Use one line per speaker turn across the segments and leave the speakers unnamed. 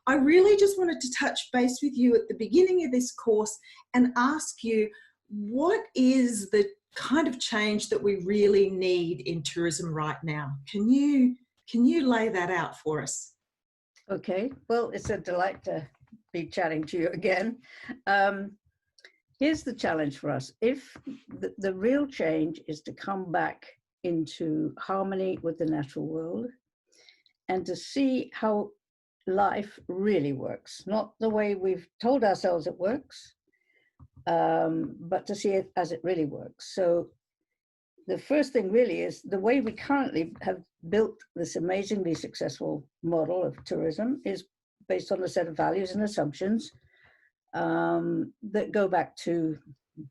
I really just wanted to touch base with you at the beginning of this course and ask you, what is the kind of change that we really need in tourism right now? Can you lay that out for us?
Okay, well, it's a delight to be chatting to you again. Here's the challenge for us. If the real change is to come back into harmony with the natural world and to see how life really works, not the way we've told ourselves it works, but to see it as it really works. So the first thing really is the way we currently have built this amazingly successful model of tourism is based on a set of values and assumptions that go back to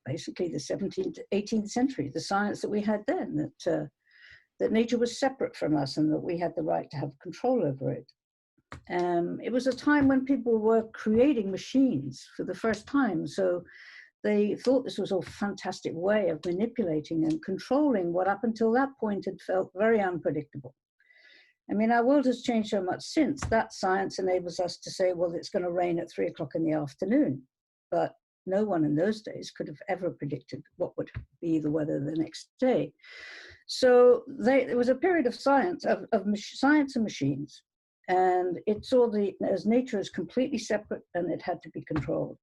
basically the 17th to 18th century, the science that we had then, that nature was separate from us and that we had the right to have control over it. It was a time when people were creating machines for the first time, so they thought this was a fantastic way of manipulating and controlling what up until that point had felt very unpredictable. I mean, our world has changed so much since. That science enables us to say, well, it's going to rain at 3 o'clock in the afternoon. But no one in those days could have ever predicted what would be the weather the next day. So there was a period of science, of science and machines. And it saw as nature as completely separate and it had to be controlled.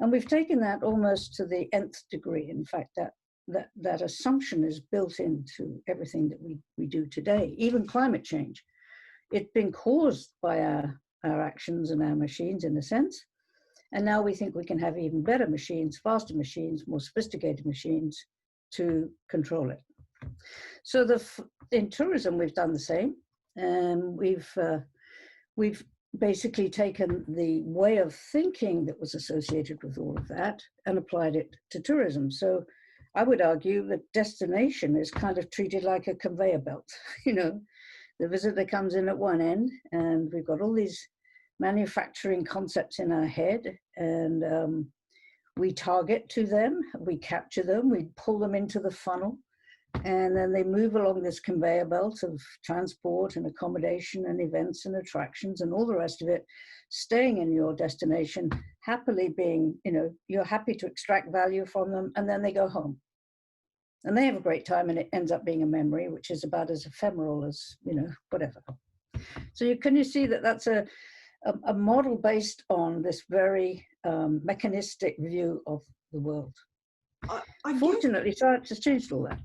And we've taken that almost to the nth degree. In fact, that assumption is built into everything that we do today, even climate change. It's been caused by our actions and our machines in a sense. And now we think we can have even better machines, faster machines, more sophisticated machines to control it. So in tourism, we've done the same. And we've basically taken the way of thinking that was associated with all of that and applied it to tourism. So I would argue that destination is kind of treated like a conveyor belt. You know, the visitor comes in at one end and we've got all these manufacturing concepts in our head, and we target to them, we capture them, we pull them into the funnel, and then they move along this conveyor belt of transport and accommodation and events and attractions and all the rest of it, staying in your destination, happily being, you know, you're happy to extract value from them, and then they go home. And they have a great time, and it ends up being a memory, which is about as ephemeral as, you know, whatever. So can you see that that's a model based on this very mechanistic view of the world? Fortunately, science has changed all that.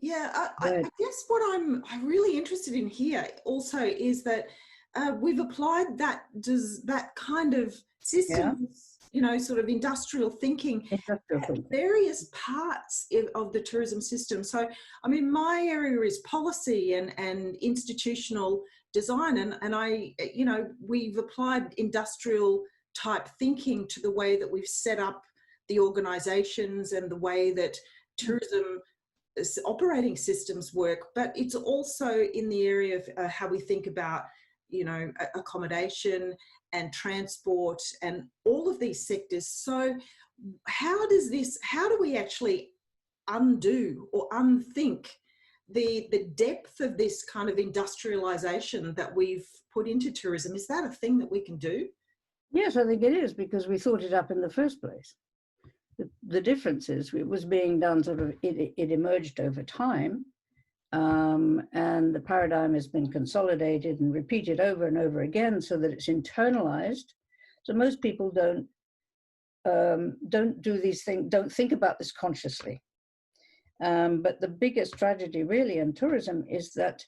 Yeah, I guess what I'm really interested in here also is that we've applied that kind of systems, you know, sort of industrial thinking at various parts of the tourism system. So, I mean, my area is policy and institutional design, and I, you know, we've applied industrial type thinking to the way that we've set up the organizations and the way that tourism operating systems work, but it's also in the area of how we think about, you know, accommodation and transport and all of these sectors. So how do we actually undo or unthink the depth of this kind of industrialization that we've put into tourism? Is that a thing that we can do?
Yes, I think it is, because we thought it up in the first place. The difference is it was being done sort of, it emerged over time, and the paradigm has been consolidated and repeated over and over again so that it's internalized. So most people don't do these things, don't think about this consciously. But the biggest tragedy really in tourism is that,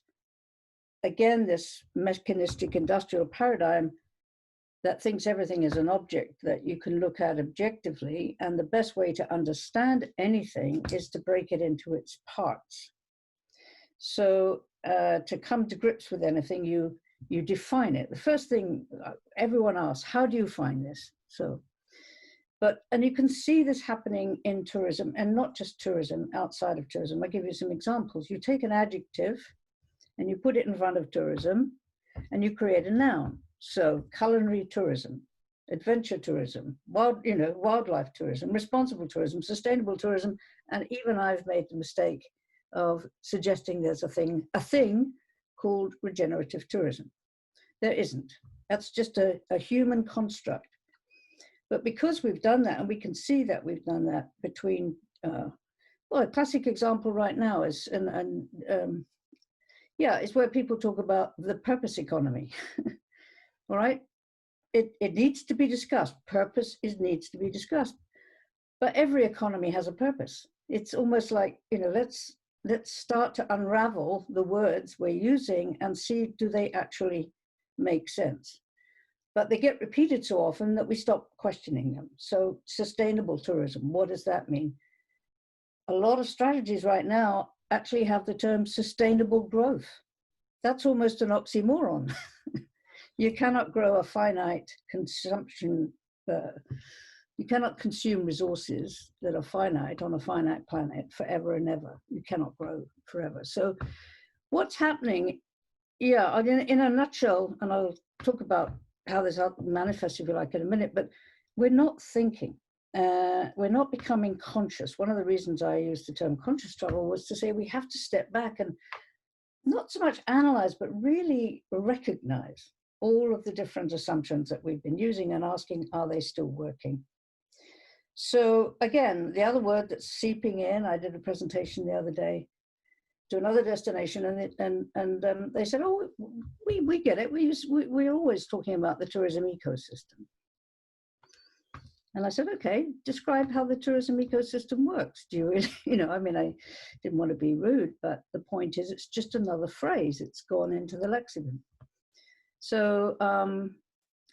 again, this mechanistic industrial paradigm that thinks everything is an object that you can look at objectively, and the best way to understand anything is to break it into its parts. So to come to grips with anything, you define it. The first thing everyone asks, how do you find this? And you can see this happening in tourism, and not just tourism, outside of tourism. I'll give you some examples. You take an adjective and you put it in front of tourism and you create a noun. So culinary tourism, adventure tourism, wildlife tourism, responsible tourism, sustainable tourism, and even I've made the mistake of suggesting there's a thing called regenerative tourism. There isn't. That's just a human construct. But because we've done that, and we can see that we've done that between, well, a classic example right now is, is where people talk about the purpose economy. All right, it needs to be discussed. Purpose needs to be discussed. But every economy has a purpose. It's almost like, let's start to unravel the words we're using and see, do they actually make sense? But they get repeated so often that we stop questioning them. So sustainable tourism, what does that mean? A lot of strategies right now actually have the term sustainable growth. That's almost an oxymoron. You cannot grow a finite consumption, you cannot consume resources that are finite on a finite planet forever and ever. You cannot grow forever. So what's happening, in a nutshell, and I'll talk about how this manifests, if you like, in a minute, but we're not thinking. We're not becoming conscious. One of the reasons I used the term conscious travel was to say we have to step back and not so much analyze, but really recognize all of the different assumptions that we've been using and asking, are they still working? So again, the other word that's seeping in, I did a presentation the other day to another destination, and they said, oh, we get it. We're always talking about the tourism ecosystem. And I said, okay, describe how the tourism ecosystem works. Do you really, I didn't want to be rude, but the point is, it's just another phrase. It's gone into the lexicon. So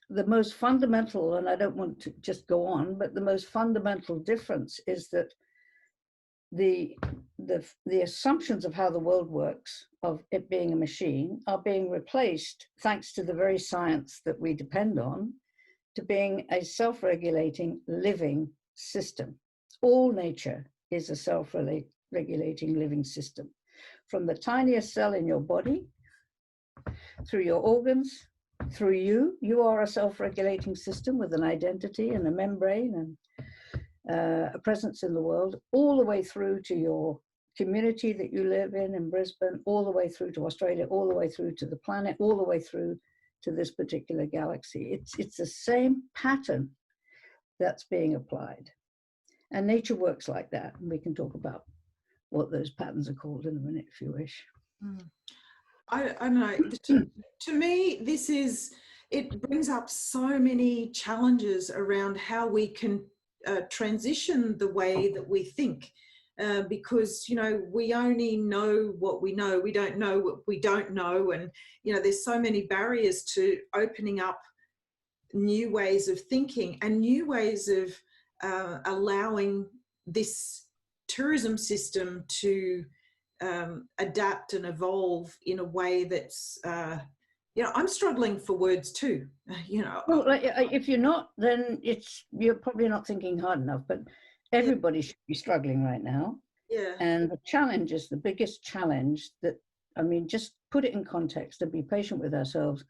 the most fundamental, and I don't want to just go on, but the most fundamental difference is that the assumptions of how the world works, of it being a machine, are being replaced, thanks to the very science that we depend on, to being a self-regulating living system. All nature is a self-regulating living system. From the tiniest cell in your body, through your organs, through you are a self-regulating system with an identity and a membrane and a presence in the world, all the way through to your community that you live in Brisbane, all the way through to Australia, all the way through to the planet, all the way through to this particular galaxy. It's the same pattern that's being applied. And nature works like that. And we can talk about what those patterns are called in a minute, if you wish.
I don't know. To me, it brings up so many challenges around how we can transition the way that we think. Because, we only know what we know. We don't know what we don't know. And, there's so many barriers to opening up new ways of thinking and new ways of allowing this tourism system to adapt and evolve in a way that's, I'm struggling for words too,
Well, if you're not, then you're probably not thinking hard enough, but everybody should be struggling right now.
Yeah.
And the challenge is the biggest challenge just put it in context and be patient with ourselves.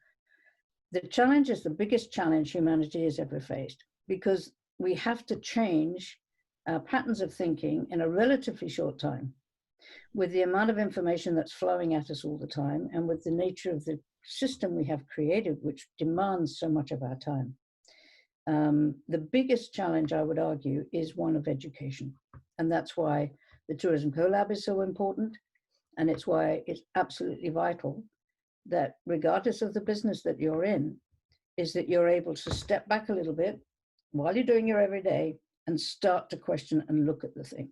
The challenge is the biggest challenge humanity has ever faced, because we have to change our patterns of thinking in a relatively short time, with the amount of information that's flowing at us all the time, and with the nature of the system we have created, which demands so much of our time. The biggest challenge, I would argue, is one of education. And that's why the Tourism Collab is so important. And it's why it's absolutely vital that, regardless of the business that you're in, is that you're able to step back a little bit while you're doing your everyday and start to question and look at the thing.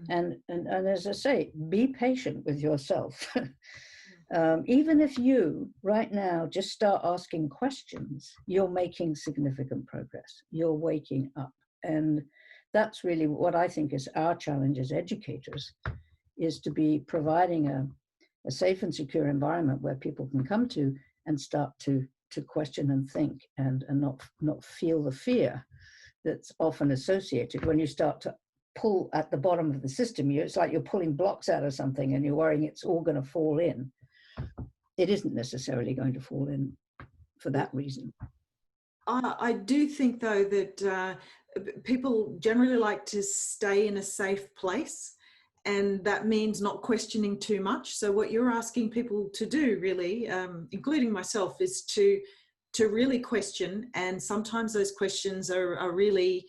And as I say, be patient with yourself. Even if you right now just start asking questions, you're making significant progress. You're waking up. And that's really what I think is our challenge as educators, is to be providing a safe and secure environment where people can come to and start to question and think and not feel the fear that's often associated when you start to pull at the bottom of the system. It's like you're pulling blocks out of something and you're worrying it's all going to fall in. It isn't necessarily going to fall in for that reason.
I do think, though, that people generally like to stay in a safe place, and that means not questioning too much. So what you're asking people to do, really, including myself, is to to really question, and sometimes those questions are really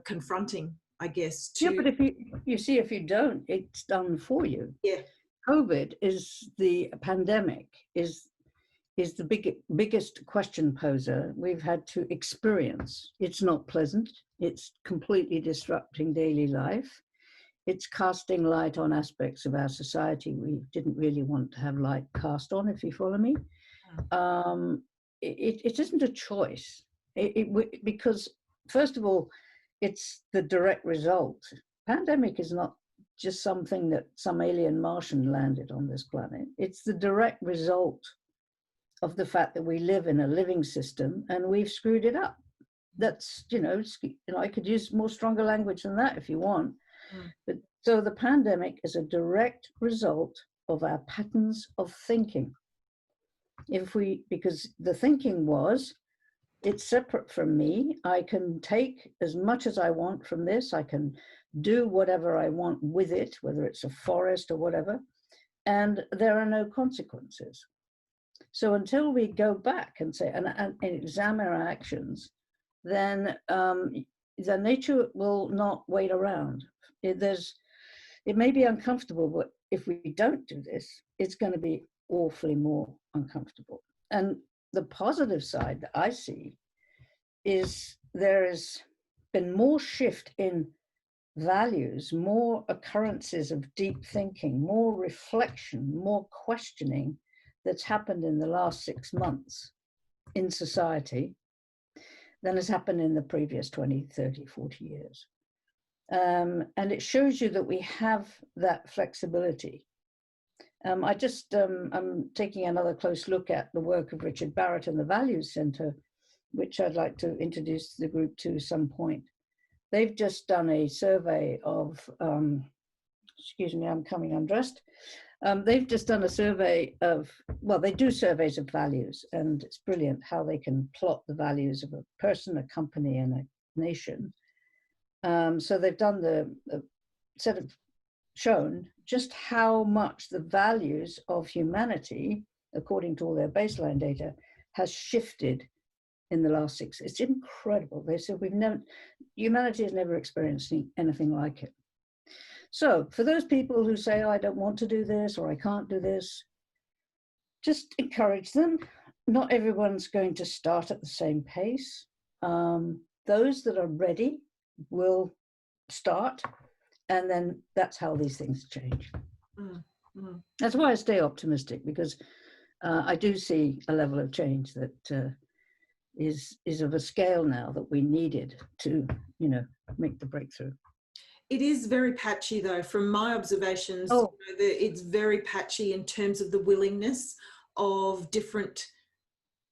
confronting, I guess.
Yeah, but if you see, if you don't, it's done for you.
Yeah.
COVID is the pandemic is the biggest question poser we've had to experience. It's not pleasant. It's completely disrupting daily life. It's casting light on aspects of our society we didn't really want to have light cast on, if you follow me. It isn't a choice. Because, first of all, it's the direct result. Pandemic is not just something that some alien Martian landed on this planet. It's the direct result of the fact that we live in a living system and we've screwed it up. That's, I could use more stronger language than that if you want. But so the pandemic is a direct result of our patterns of thinking. Because the thinking was, it's separate from me. I can take as much as I want from this. I can do whatever I want with it, whether it's a forest or whatever, and there are no consequences. So until we go back and say and examine our actions, then the nature will not wait around. It may be uncomfortable, but if we don't do this, it's going to be awfully more uncomfortable. And the positive side that I see is there has been more shift in values, more occurrences of deep thinking, more reflection, more questioning that's happened in the last 6 months in society than has happened in the previous 20, 30, 40 years. And it shows you that we have that flexibility. I'm taking another close look at the work of Richard Barrett and the Values Center, which I'd like to introduce the group to some point. They've just done a survey of, excuse me, I'm coming undressed. They've just done a survey of, well, they do surveys of values, and it's brilliant how they can plot the values of a person, a company, and a nation. So they've done shown just how much the values of humanity, according to all their baseline data, has shifted in the last 6. It's incredible. They said humanity has never experienced anything like it. So for those people who say, oh, I don't want to do this, or I can't do this, just encourage them. Not everyone's going to start at the same pace. Those that are ready will start, and then that's how these things change. That's why I stay optimistic, because I do see a level of change that is of a scale now that we needed to, make the breakthrough.
It is very patchy, though, from my observations. It's very patchy in terms of the willingness of different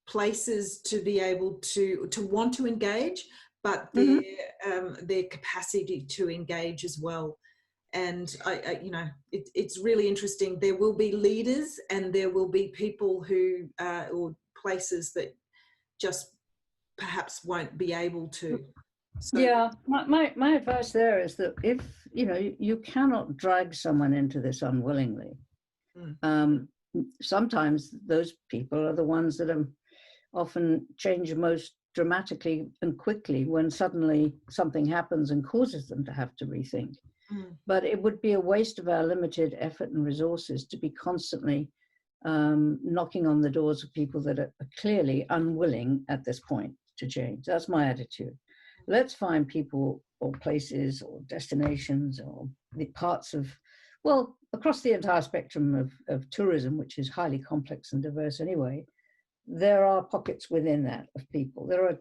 places to be able to want to engage, but their capacity to engage as well. And it's really interesting. There will be leaders, and there will be people who or places that just perhaps won't be able to. So,
yeah, my advice there is that if you cannot drag someone into this unwillingly. Sometimes those people are the ones that are often change most dramatically and quickly when suddenly something happens and causes them to have to rethink. But it would be a waste of our limited effort and resources to be constantly knocking on the doors of people that are clearly unwilling at this point to change. That's my attitude. Let's find people or places or destinations or the parts of, well, across the entire spectrum of tourism, which is highly complex and diverse anyway. There are pockets within that of people. There are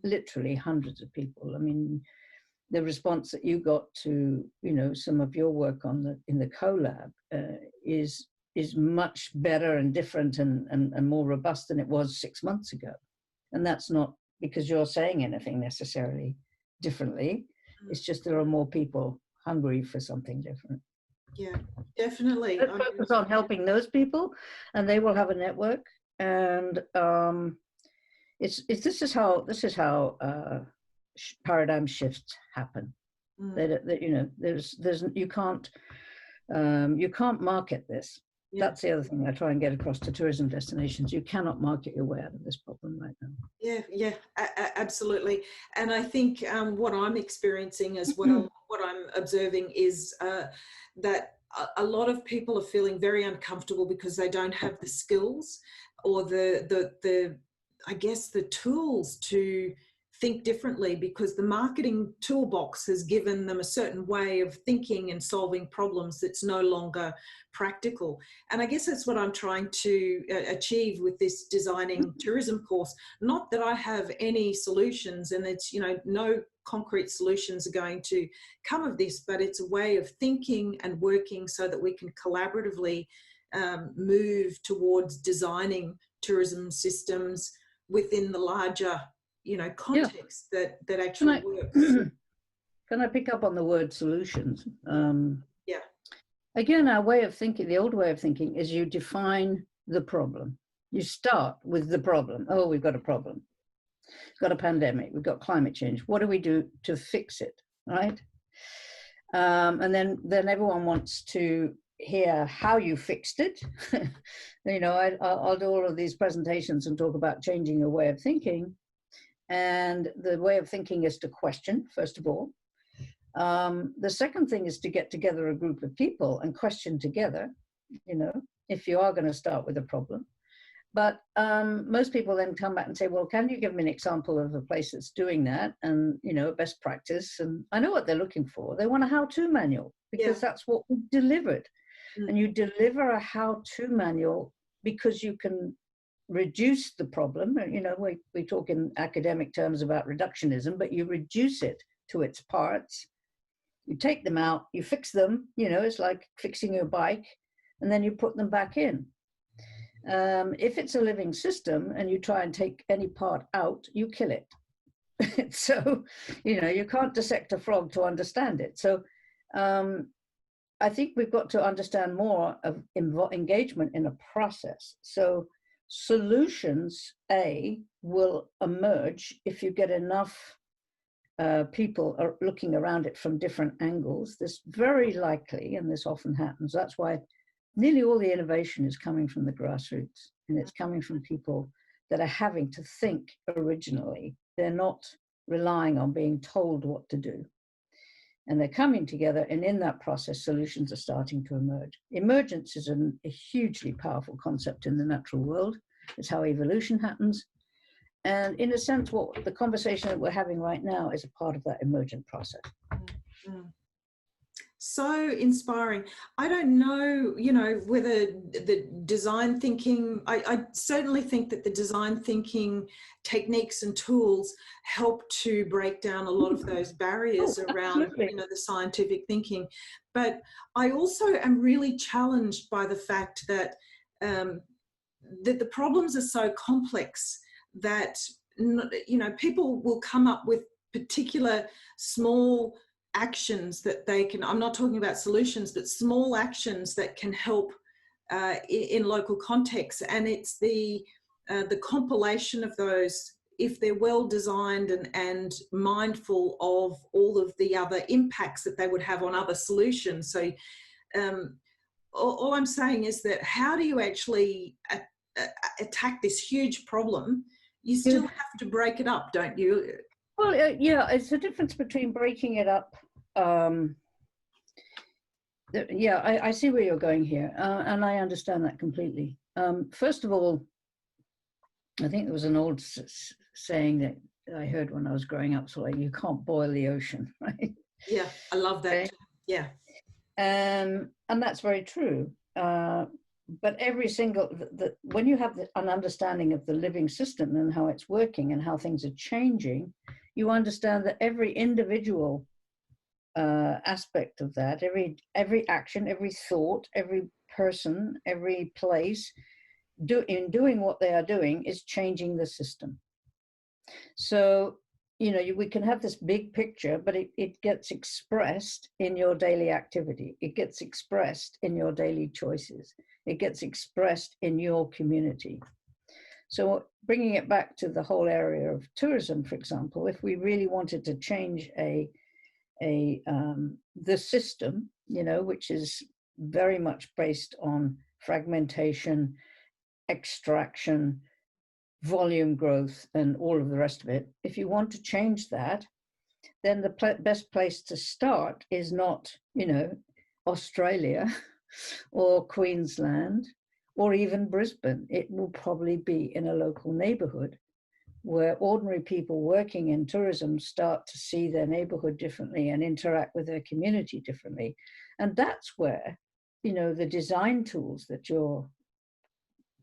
literally hundreds of people. I mean, the response that you got to, some of your work in the collab is much better and different and more robust than it was 6 months ago. And that's not because you're saying anything necessarily differently. It's just there are more people hungry for something different.
Yeah, definitely.
Let's focus on helping those people, and they will have a network. And this is how paradigm shifts happen. That you can't market this. That's the other thing I try and get across to tourism destinations. You cannot market your way out of this problem right now.
Yeah, absolutely. And I think what I'm experiencing as well, what I'm observing is that a lot of people are feeling very uncomfortable because they don't have the skills or the I guess the tools to think differently, because the marketing toolbox has given them a certain way of thinking and solving problems that's no longer practical. And I guess that's what I'm trying to achieve with this designing tourism course. Not that I have any solutions, and it's, you know, no concrete solutions are going to come of this, but it's a way of thinking and working so that we can collaboratively move towards designing tourism systems within the larger, you know, context that actually works.
Can I pick up on the word solutions?
Yeah.
Again, our way of thinking, the old way of thinking, is you define the problem. You start with the problem. Oh, we've got a problem. We've got a pandemic. We've got climate change. What do we do to fix it, right? And then everyone wants to hear how you fixed it. You know, I'll do all of these presentations and talk about changing your way of thinking. And the way of thinking is to question, first of all. The second thing is to get together a group of people and question together, you know, if you are going to start with a problem. But most people then come back and say, well, can you give me an example of a place that's doing that? And, you know, best practice. And I know what they're looking for. They want a how-to manual, because that's what we delivered. And you deliver a how-to manual because you can reduce the problem. You know, we talk in academic terms about reductionism, but you reduce it to its parts. You take them out, you fix them, you know, it's like fixing your bike, and then you put them back in. If it's a living system and you try and take any part out, you kill it. So, you know, you can't dissect a frog to understand it. So I think we've got to understand more of engagement in a process. So solutions, will emerge if you get enough people are looking around it from different angles. This very likely, and this often happens, that's why nearly all the innovation is coming from the grassroots, and it's coming from people that are having to think originally. They're not relying on being told what to do. And they're coming together, and in that process, solutions are starting to emerge. Emergence is a hugely powerful concept in the natural world. It's how evolution happens. And in a sense, what the conversation that we're having right now is a part of that emergent process.
So inspiring. I don't know, you know, whether the design thinking, I certainly think that the design thinking techniques and tools help to break down a lot of those barriers around, you know, the scientific thinking. But I also am really challenged by the fact that that the problems are so complex that, you know, people will come up with particular small actions that they can, I'm not talking about solutions, but small actions that can help in local contexts. And it's the compilation of those, if they're well designed and mindful of all of the other impacts that they would have on other solutions. So all I'm saying is that how do you actually attack this huge problem? You still have to break it up, don't you?
Well, yeah, it's a difference between breaking it up. Yeah, I see where you're going here, and I understand that completely. First of all, I think there was an old saying that I heard when I was growing up, so like, you can't boil the ocean, right?
Yeah, I love that. Okay. Yeah.
And that's very true. But every single, when you have an understanding of the living system and how it's working and how things are changing, you understand that every individual aspect of that, every action, every thought, every person, every place, in doing what they are doing is changing the system. So, you know, we can have this big picture, but it gets expressed in your daily activity. It gets expressed in your daily choices. It gets expressed in your community. So bringing it back to the whole area of tourism, for example, if we really wanted to change the system, you know, which is very much based on fragmentation, extraction, volume growth, and all of the rest of it. If you want to change that, then the best place to start is not, Australia or Queensland or even Brisbane. It will probably be in a local neighborhood where ordinary people working in tourism start to see their neighborhood differently and interact with their community differently. And that's where, the design tools that you're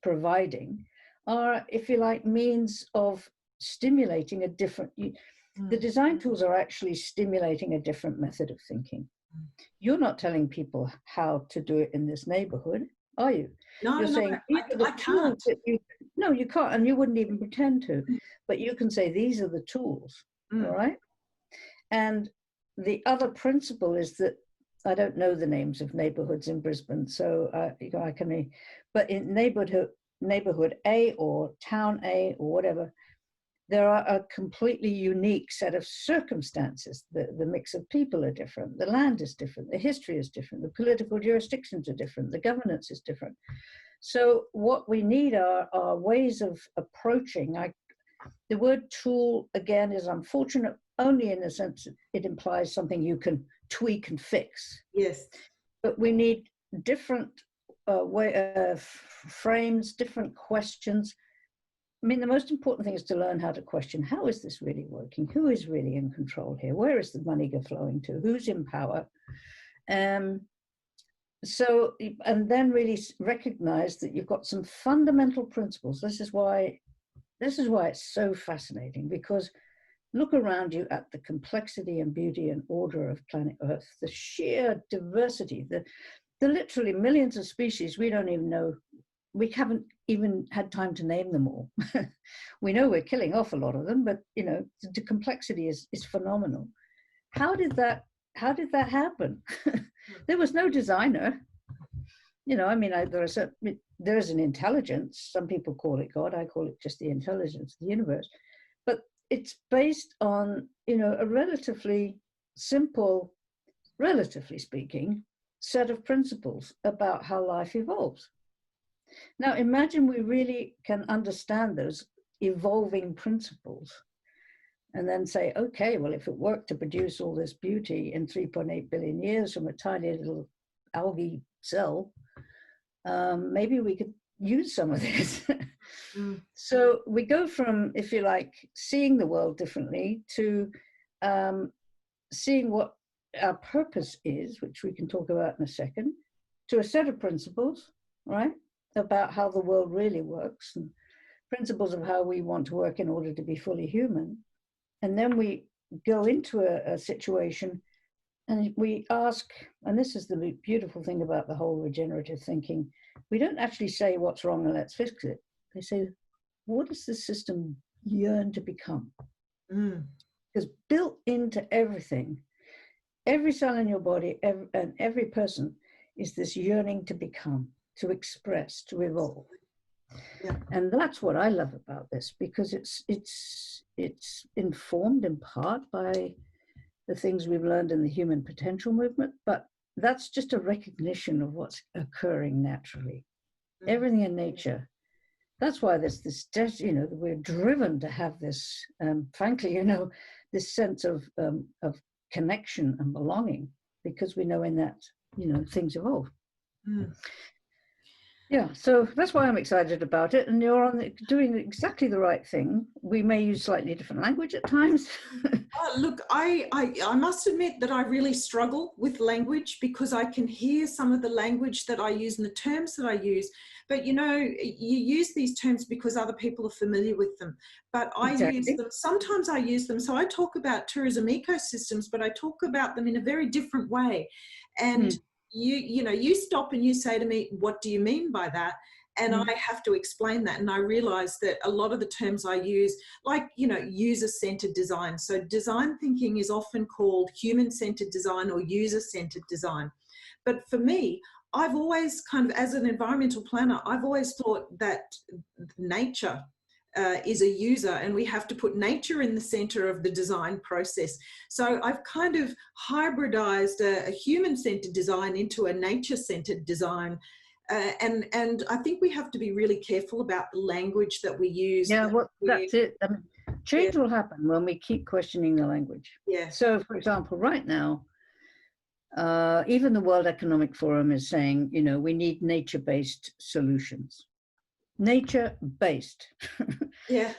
providing are, if you like, means of stimulating a different, the design tools are actually stimulating a different method of thinking. You're not telling people how to do it in this neighborhood, are you?
No,
You're saying,
I can't.
No, you can't, and you wouldn't even pretend to, but you can say, these are the tools, all right? And the other principle is that, I don't know the names of neighborhoods in Brisbane, so I can, but in neighborhood A or town A or whatever, there are a completely unique set of circumstances. The mix of people are different, the land is different, the history is different, the political jurisdictions are different, the governance is different. So what we need are ways of approaching. The word tool, again, is unfortunate only in the sense that it implies something you can tweak and fix.
Yes.
But we need different frames, different questions. I mean, the most important thing is to learn how to question, how is this really working? Who is really in control here? Where is the money flowing to? Who's in power? So, and then really recognize that you've got some fundamental principles. This is why it's so fascinating, because look around you at the complexity and beauty and order of planet Earth, the sheer diversity, the literally millions of species we don't even know. We haven't even had time to name them all. We know we're killing off a lot of them, but the complexity is phenomenal. How did that happen? There was no designer. There is an intelligence. Some people call it God. I call it just the intelligence of the universe. But it's based on, a relatively simple, relatively speaking, set of principles about how life evolves. Now, imagine we really can understand those evolving principles and then say, okay, well, if it worked to produce all this beauty in 3.8 billion years from a tiny little algae cell, maybe we could use some of this. So we go from, if you like, seeing the world differently to seeing what our purpose is, which we can talk about in a second, to a set of principles, right, about how the world really works, and principles of how we want to work in order to be fully human. And then we go into a situation and we ask, and this is the beautiful thing about the whole regenerative thinking, we don't actually say what's wrong and let's fix it. They say, what does this system yearn to become? Because built into everything, every cell in your body and every person is this yearning to become, to express, to evolve. Yeah. And that's what I love about this, because it's informed in part by the things we've learned in the human potential movement, but that's just a recognition of what's occurring naturally. Everything in nature. That's why there's this, we're driven to have this, frankly, this sense of connection and belonging, because we know in that, things evolve. Yeah, so that's why I'm excited about it. And you're doing exactly the right thing. We may use slightly different language at times.
Look, I must admit that I really struggle with language, because I can hear some of the language that I use and the terms that I use. But, you use these terms because other people are familiar with them. But I use them, sometimes I use them. So I talk about tourism ecosystems, but I talk about them in a very different way. And you stop and you say to me, what do you mean by that? And I have to explain that. And I realize that a lot of the terms I use, like, user-centered design. So design thinking is often called human-centered design or user-centered design. But for me, I've always as an environmental planner, I've always thought that nature is a user, and we have to put nature in the center of the design process. So I've kind of hybridized a human-centered design into a nature-centered design and I think we have to be really careful about the language that we use.
Yeah, well, that's it. I mean, change will happen when we keep questioning the language.
Yeah.
So, for example, right now, even the World Economic Forum is saying, you know, we need nature-based solutions. Nature-based.
Yeah.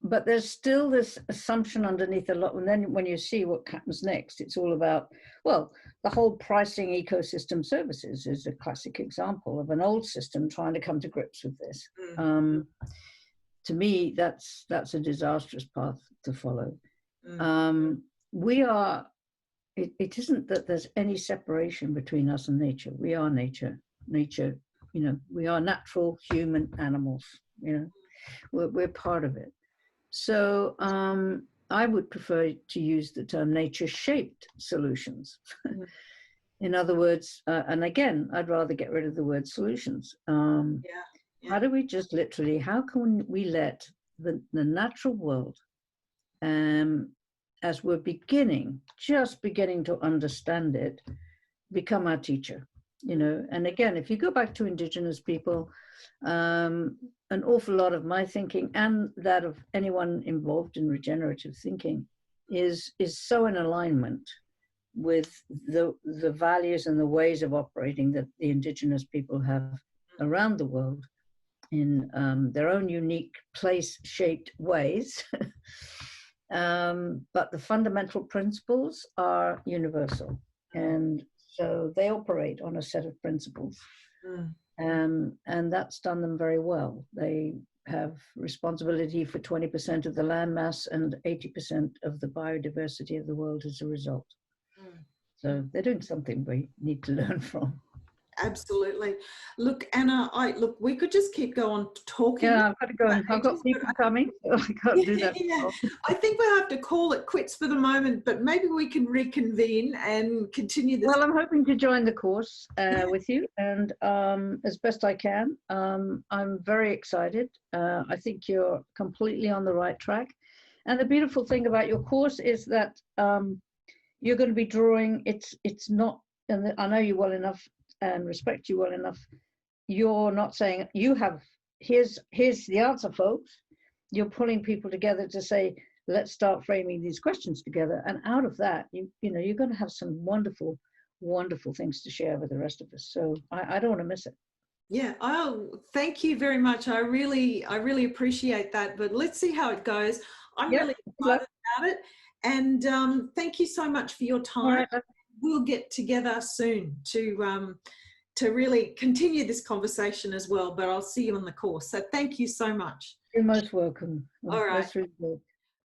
But there's still this assumption underneath a lot. And then when you see what happens next, it's all about, well, the whole pricing ecosystem services is a classic example of an old system trying to come to grips with this. To me, that's a disastrous path to follow. It isn't that there's any separation between us and nature. We are nature. Nature, you know, we are natural human animals, you know, we're part of it. So I would prefer to use the term nature-shaped solutions. In other words, and again, I'd rather get rid of the word solutions. How do we just literally, how can we let the natural world, as we're just beginning to understand it, become our teacher, you know? And again, if you go back to Indigenous people, an awful lot of my thinking and that of anyone involved in regenerative thinking is so in alignment with the values and the ways of operating that the Indigenous people have around the world in their own unique place-shaped ways. But the fundamental principles are universal. And so they operate on a set of principles. And that's done them very well. They have responsibility for 20% of the land mass and 80% of the biodiversity of the world as a result. So they're doing something we need to learn from.
Absolutely. Look, Anna, we could just keep going talking.
Yeah, I've got to go. I've got people coming, so I can't do that.
Yeah. I think we'll have to call it quits for the moment, but maybe we can reconvene and continue this.
Well, I'm hoping to join the course with you, and as best I can. I'm very excited. I think you're completely on the right track. And the beautiful thing about your course is that you're going to be drawing, it's not, and I know you well enough and respect you well enough, you're not saying you have, here's the answer, folks. You're pulling people together to say, let's start framing these questions together. And out of that, you know, you're going to have some wonderful, wonderful things to share with the rest of us. So I don't want to miss it.
Yeah, oh, thank you very much. I really appreciate that, but let's see how it goes. I'm really excited about it. And thank you so much for your time.
Right.
We'll get together soon to really continue this conversation as well, but I'll see you on the course. So thank you so much.
You're most welcome.
All right.
That's really good.